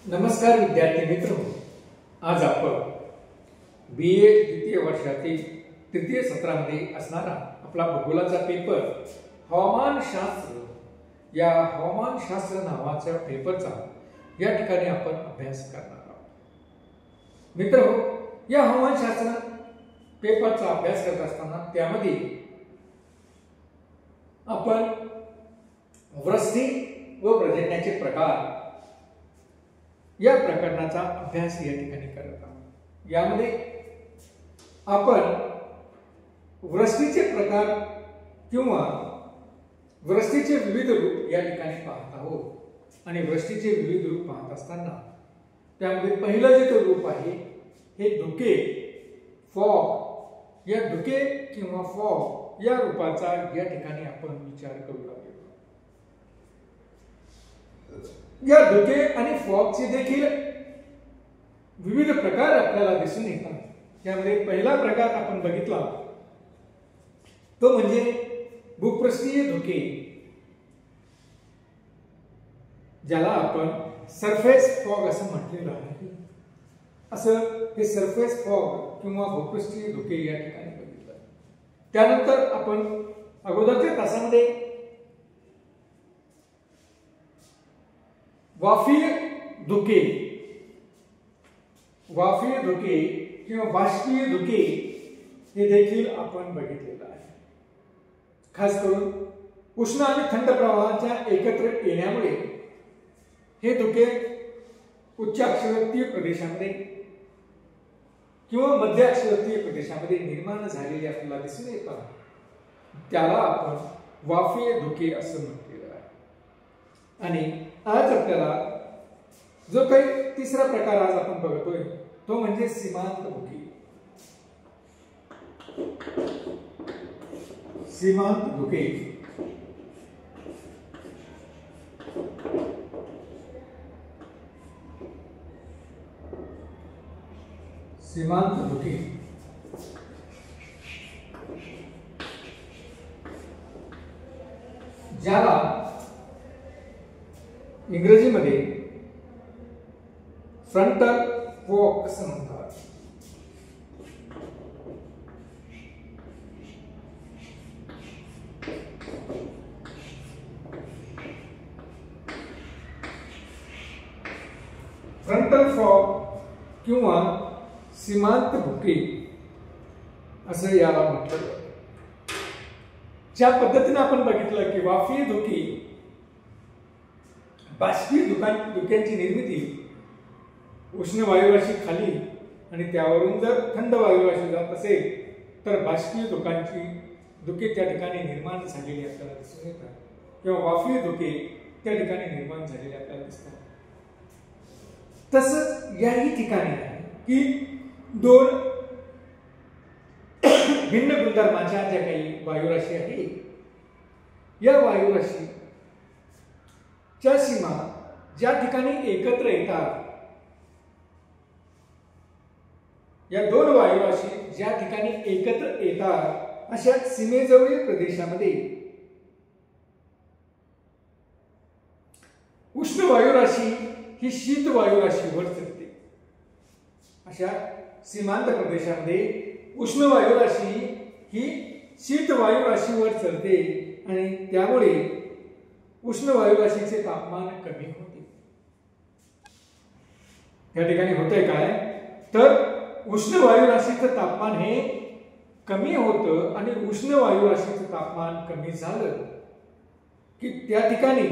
नमस्कार विद्यार्थी मित्र, आज आपण BA द्वितीय वर्षातील तृतीय सत्रामध्ये असणारा आपला भूगोलाचा पेपर हवामानशास्त्र या हवामानशास्त्र नावाच्या पेपरचा या ठिकाणी आपण अभ्यास करणार आहोत। मित्रांनो, या हवामानशास्त्र पेपरचा अभ्यास करत असताना त्यामध्ये आपण वृष्टी व पर्जन्याचे प्रकार या प्रकरणाचा अभ्यास या ठिकाणी करत आहोत। यामध्ये आपण वृष्टीचे प्रकार किंवा वृष्टीचे विविध रूप या ठिकाणी पाहत आहोत आणि वृष्टीचे विविध रूप पाहत असताना त्यामध्ये पहिलं जे रूप आहे हे धुके फॉग, या धुके किंवा फॉग या रूपाचा या ठिकाणी आपण विचार करू लागलो। या धुके आणि फॉगचे देखील विविध प्रकार आपल्याला दिसून येतात। त्यामध्ये पहिला प्रकार आपण बघितला तो म्हणजे भूपृष्ठीय धुके, ज्याला आपण सरफेस फॉग असं म्हटलेलं आहे। असं हे सरफेस फॉग किंवा भूपृष्ठीय धुके या ठिकाणी बघितलं। त्यानंतर आपण अगोदरच्या तासामध्ये वाफीय धुके किंवा बाष्पीय धुके हे देखील आपण बघितलेलं आहे। खास करून उष्ण आणि थंड प्रवाहाच्या एकत्र येण्यामुळे हे धुके उच्च अक्षावृत्तीय प्रदेशामध्ये किंवा मध्य अक्षावृत्तीय प्रदेशामध्ये निर्माण झालेले आपल्याला दिसून येतात। त्याला आपण वाफीय धुके असं म्हटलेलं आहे। आणि आज आपल्याला जो काही तिसरा प्रकार आज आपण बघतोय तो म्हणजे सीमांत धुके। सीमांत धुके सीमांत धुके ज्याला इंग्रजीमध्ये फ्रंटल फॉग असं म्हणतात। फ्रंटल फॉग किंवा सीमांत धुके असं याला म्हटलं जातं। ज्या पद्धतीने आपण बघितलं की वाफीय धुके बाष्पीय धुक्यांची निर्मिती उष्ण वायुराशी खाली आणि त्यावरून जर थंड वायुराशी जात असेल तर बाष्पीय धुके त्या ठिकाणी निर्माण झालेले आपल्याला दिसून येतात किंवा वाफीय धुके त्या ठिकाणी निर्माण झालेले आपल्याला दिसतात। तसंच याही ठिकाणी आहे की दोन भिन्न गुणधर्माच्या ज्या काही वायुराशी आहे या वायुराशी च्या सीमा ज्या ठिकाणी एकत्र येतात, या दोन वायुराशी ज्या ठिकाणी एकत्र येतात अशा सीमेजवळील प्रदेशामध्ये उष्ण वायुराशी ही शीत वायुराशीवर चढते। अशा सीमांत प्रदेशामध्ये उष्ण वायुराशी ही शीत वायुराशीवर चढते आणि त्यामुळे उष्ण वायुराशीचे तापमान कमी होते। या ठिकाणी होतंय काय तर उष्ण वायुराशीचं तापमान हे कमी होतं आणि उष्ण वायुराशीचं तापमान कमी झालं की त्या ठिकाणी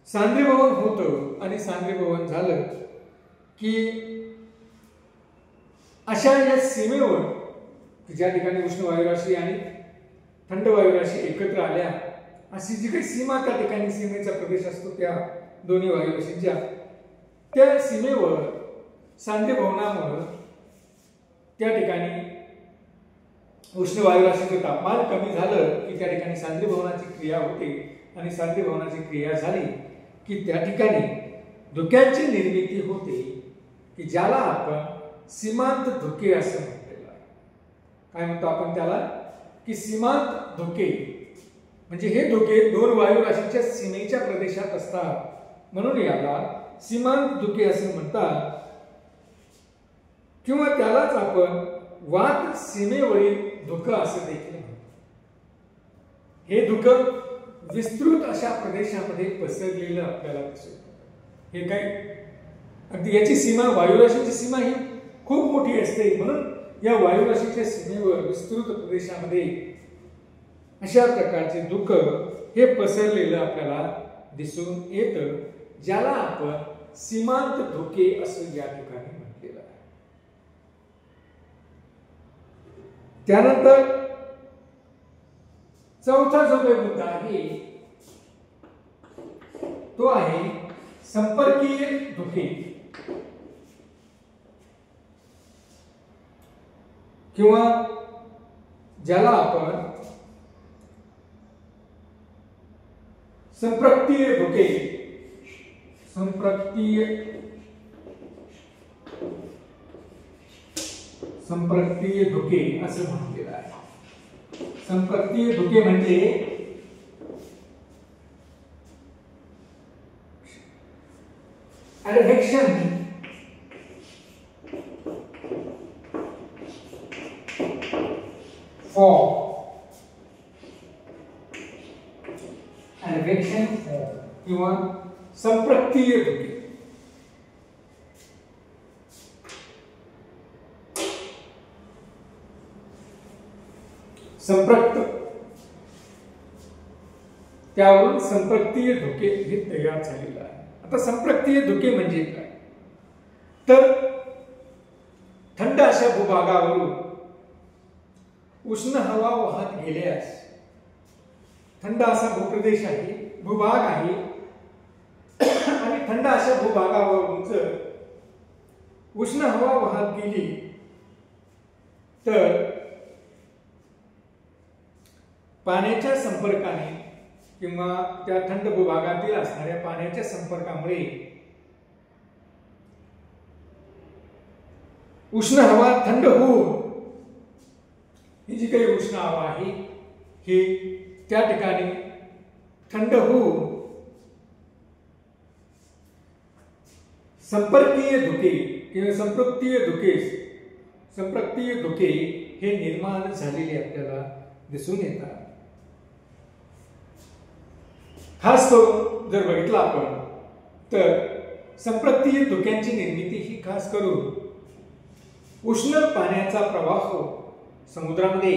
सांद्रीभवन होतं आणि सांद्रीभवन झालं की अशा या सीमेवर ज्या ठिकाणी उष्ण वायुराशी आणि थंड वायुराशी एकत्र आल्या अशी जी काही सीमा त्या ठिकाणी सीमेचा प्रदेश असतो त्या दोन्ही वायुराशींच्या त्या सीमेवर सांद्रीभवनामुळे त्या ठिकाणी उष्ण वायुराशीचं तापमान कमी झालं की त्या ठिकाणी सांद्रीभवनाची क्रिया होते आणि सांद्रीभवनाची क्रिया झाली की त्या ठिकाणी धुक्यांची निर्मिती होते की ज्याला आपण सीमांत धुके असं म्हटलेलं आहे। काय म्हणतो आपण त्याला की सीमांत धुके म्हणजे हे धुके दोन वायुराशीच्या सीमेच्या प्रदेशात असतात म्हणून याला सीमांत धुके असे म्हणतात, किंवा त्यालाच आपण वात सीमेवरील धुकं असं देखील म्हणतो. हे धुकं विस्तृत अशा प्रदेशामध्ये पसरलेलं आपल्याला दिसतं. हे काय अगदी याची सीमा, वायुराशीची सीमा ही खूप मोठी असते, म्हणून या वायुराशीच्या सीमेवर विस्तृत प्रदेशामध्ये अशा प्रकारचे धुकं हे पसरलेलं आपल्याला दिसून येतं, ज्याला आपण सीमांत धुके असं या ठिकाणी म्हटलेलं आहे. त्यानंतर चौथा जो काही मुद्दा आहे तो आहे संपर्कीय धुके, किंवा ज्याला आपण संपर्कीय धुके, संपर्कीय धुके असं म्हटलेलं आहे. संपर्कीय धुके म्हणजे advection किंवा संपर्कीय धुके. संपर्क त्यावरून संपर्कीय धुके हे तयार झालेलं आहे. आता संपर्कीय धुके म्हणजे काय, तर थंड अशा भूभागावरून उष्ण हवा वाहत गेल्यास, थंड असा भूप्रदेश आहे, भूभाग आहे, आणि थंड अशा भूभागावरून जर उष्ण हवा वाहत गेली तर पाण्याच्या संपर्काने किंवा त्या थंड भूभागातील असणाऱ्या पाण्याच्या संपर्कामुळे उष्ण हवा थंड होऊन ही जी काही उष्ण हवा आहे ही त्या ठिकाणी थंड होऊन संपर्कीय धुके किंवा संपर्कीय धुके हे निर्माण झालेले आपल्याला दिसून येतात. खास करून जर बघितलं आपण तर संपर्कीय धुक्यांची निर्मिती ही खास करून उष्ण पाण्याचा प्रवाह समुद्रामध्ये,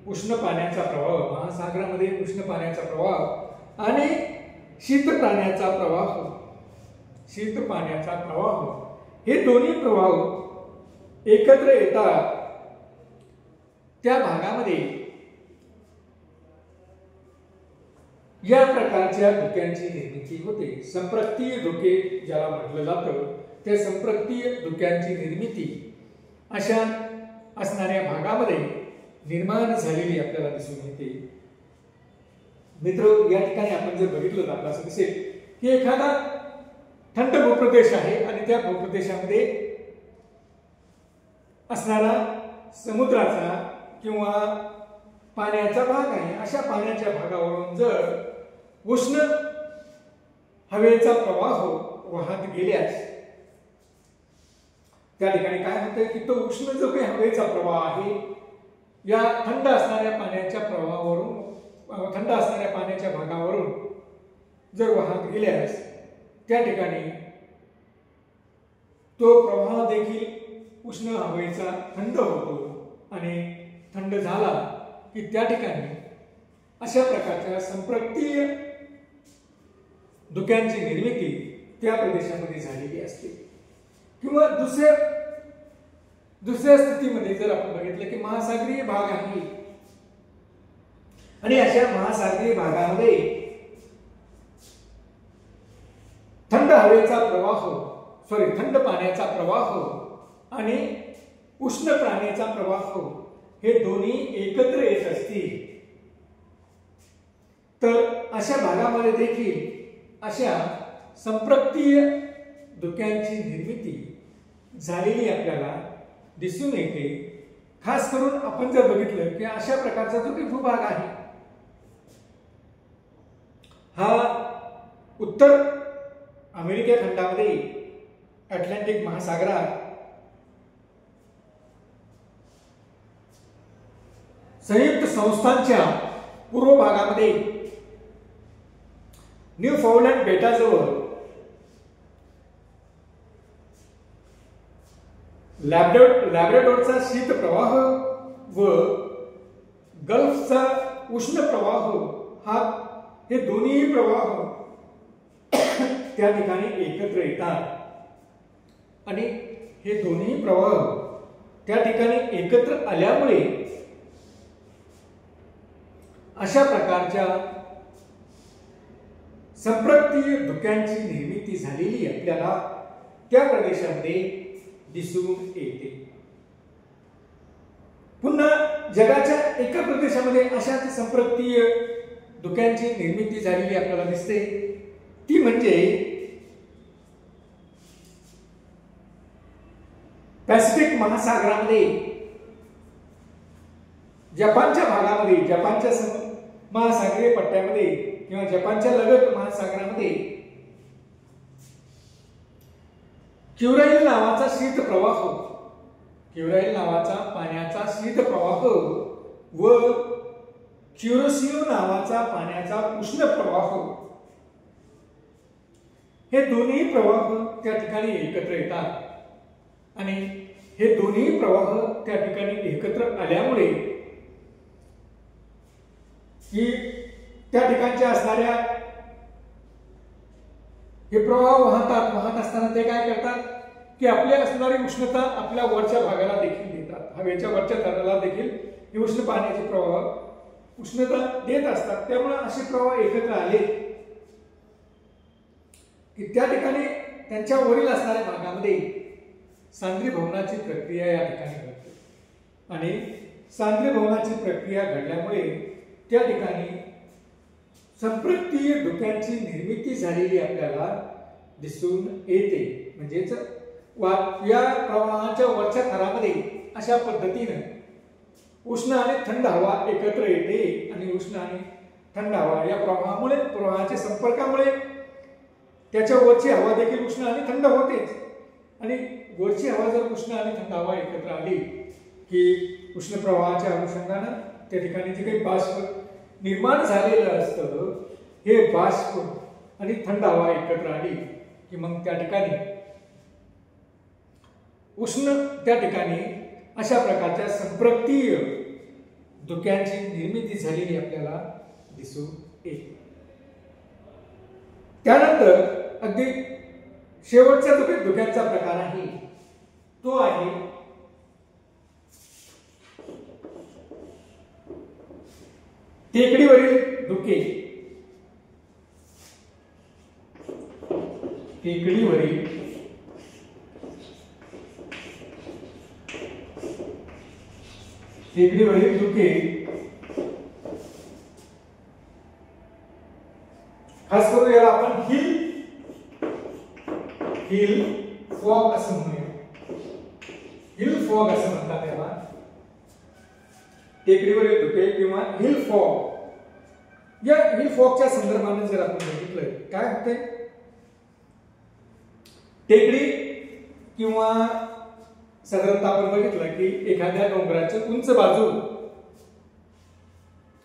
उष्ण पाण्याचा प्रवाह महासागरामध्ये, उष्ण पाण्याचा प्रवाह आणि शीत पाण्याचा प्रवाह हे दोन्ही प्रवाह एकत्र येतात त्या भागामध्ये या प्रकारच्या धुक्यांची निर्मिती होते. संपर्कीय धुके ज्याला म्हटलं जातं, त्या संपर्कीय धुक्यांची निर्मिती अशा असणाऱ्या भागामध्ये निर्माण झालेली आपल्याला दिसून येते. मित्र, या ठिकाणी आपण जर बघितलं तर आपल्याला असं दिसेल की एखादा थंड भूप्रदेश आहे आणि त्या भूप्रदेशामध्ये असणारा समुद्राचा किंवा पाण्याचा भाग आहे. अशा पाण्याच्या भागावरून जर उष्ण हवेचा प्रवाह वाहत गेल्यास त्या ठिकाणी काय होतं की तो उष्ण जो काही हवेचा प्रवाह आहे या थंड असणाऱ्या पाण्याच्या प्रवाहावरून, थंड असणाऱ्या पाण्याच्या भागावरून जर वाहत गेल्यास त्या ठिकाणी तो प्रवाह देखील उष्ण हवेचा थंड होतो आणि थंड झाला की त्या ठिकाणी अशा प्रकारच्या संपर्कीय धुक्यांची निर्मिती त्या प्रदेशामध्ये झालेली असते. किंवा दुसऱ्या स्थितीमध्ये जर आपण बघितलं की महासागरीय भाग आहे आणि अशा महासागरीय भागामध्ये थंड पाण्याचा प्रवाह आणि उष्ण पाण्याचा प्रवाह हे दोन्ही एकत्र येत असतील तर अशा भागामध्ये देखील अशा संपर्कीय धुक्यांची निर्मिती झालेली आपल्याला दिसून येते. खास करून आपण जर बघितलं की अशा प्रकारचा जो काही भूभाग आहे हा उत्तर अमेरिका खंडामध्ये अटलांटिक महासागरात संयुक्त संस्थांच्या पूर्व भागामध्ये न्यू फाउंडलँड बेटाजवळ लॅब्राडोरचा शीत प्रवाह व गल्फचा उष्ण प्रवाह हे दोन्ही प्रवाह त्या ठिकाणी एकत्र येतात आणि हे दोन्ही प्रवाह त्या ठिकाणी एकत्र आल्यामुळे अशा प्रकारच्या संप्रक्तीय धुक्यांची निर्मिती झालेली आपल्याला त्या प्रदेशामध्ये दिसून येते. पुन्हा जगाच्या एका प्रदेशामध्ये अशाच संप्रक्तीय धुक्यांची निर्मिती झालेली आपल्याला दिसते. ती म्हणजे पॅसिफिक महासागरामध्ये जपानच्या भागामध्ये, जपानच्या महासागरीय पट्ट्यामध्ये किंवा जपानच्या लगत महासागरामध्ये क्युराइल नावाचा शीत प्रवाह, क्युराइल नावाचा पाण्याचा शीत प्रवाह व क्युरोसिओ नावाचा पाण्याचा उष्ण प्रवाह हे दोन्ही प्रवाह त्या ठिकाणी एकत्र येतात आणि हे दोन्ही प्रवाह त्या ठिकाणी एकत्र आल्यामुळे की त्या ठिकाणच्या असणाऱ्या हे प्रवाह वाहत असताना ते काय करतात की आपल्या असणारी उष्णता आपल्या वरच्या भागाला देखील देतात. हवेच्या वरच्या थराला देखील हे उष्ण पाण्याचे प्रवाह उष्णता देत असतात. त्यामुळे असे प्रवाह एकत्र आले की त्या ठिकाणी त्यांच्या वरील असणाऱ्या भागामध्ये सांद्रीभवनाची प्रक्रिया या ठिकाणी घडते आणि सांद्रीभवनाची प्रक्रिया घडल्यामुळे त्या ठिकाणी संप्रक्तीय धुक्यांची निर्मिती झालेली आपल्याला दिसून येते. म्हणजेच या प्रवाहाच्या वरच्या थरामध्ये अशा पद्धतीने उष्ण आणि थंड हवा एकत्र येते आणि उष्ण आणि थंड हवा या प्रवाहाच्या संपर्कामुळे त्याच्या वरची हवा देखील उष्ण आणि थंड होतेच आणि वरची हवा जर उष्ण आणि थंड हवा एकत्र आली की उष्ण प्रवाहाच्या अनुषंगाने त्या ठिकाणी जे काही बाष्प निर्माण झालेलं असतं हे बाष्प आणि थंड हवा एकत्र आली की मग त्या ठिकाणी उष्ण त्या ठिकाणी अशा प्रकारच्या संप्रक्तीय धुक्यांची निर्मिती झालेली आपल्याला दिसून येते. त्यानंतर अगदी शेवटचा जो काही धुक्यांचा प्रकार आहे तो आहे टेकडीवरील धुके. टेकडीवरील धुके खास करून याला आपण हिल फॉग असं म्हणूया. हिल फॉग असं म्हणतात याला. टेकडीवरील धुके किंवा हिल फॉग. या हिल फॉगच्या संदर्भाने जर आपण बघितलं काय होतंय, टेकडी किंवा साधारणतः आपण बघितलं की एखाद्या डोंगराची उंच बाजू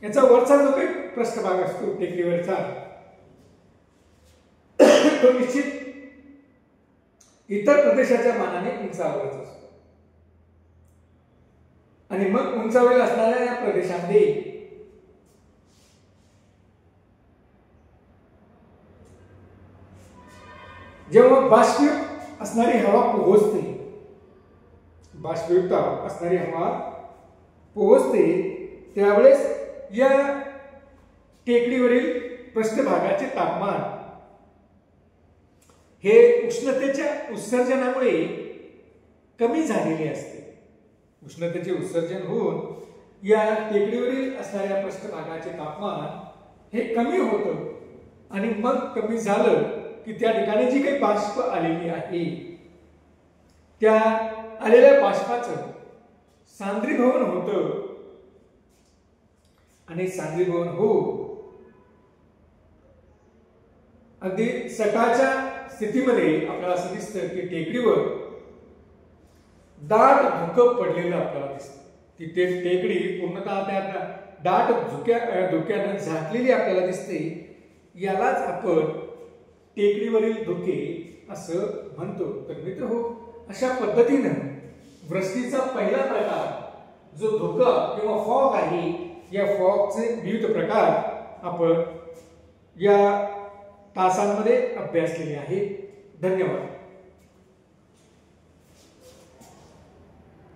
याचा वरचा जो काही पृष्ठभाग असतो टेकडीवरचा तो निश्चित इतर प्रदेशाच्या मानाने उंचावरच असतो आणि मग उंचावेल असणाऱ्या या प्रदेशामध्ये जेव्हा बाष्पयुक्त असणारी हवा पोहोचते, बाष्पयुक्त असणारी हवा पोहोचते त्यावेळेस या टेकडीवरील पृष्ठभागाचे तापमान हे उष्णतेच्या उत्सर्जनामुळे कमी झालेले असते. उष्णतेचे उत्सर्जन होऊन या टेकडीवरील असणाऱ्या पृष्ठभागाचे तापमान हे कमी होतं आणि मग कमी झालं की त्या ठिकाणी जी काही बाष्प आलेली आहे त्या आलेल्या बाष्पाचं सांद्रीभवन होतं आणि सांद्रीभवन हो अगदी सकाळच्या स्थितीमध्ये आपल्याला असं दिसतं की टेकडीवर दाट धुकं पडलेलं आपल्याला दिसतं. ती टेकडी पूर्णतः त्या दाट धुक्यानं झाकलेली आपल्याला दिसते. यालाच आपण टेकडीवरील धुके असं म्हणतो. तर मित्र हो, अशा पद्धतीनं वृष्टीचा पहिला प्रकार जो धुका किंवा फॉग आहे, या फॉगचे विविध प्रकार आपण या तासांमध्ये अभ्यासलेले आहे. धन्यवाद.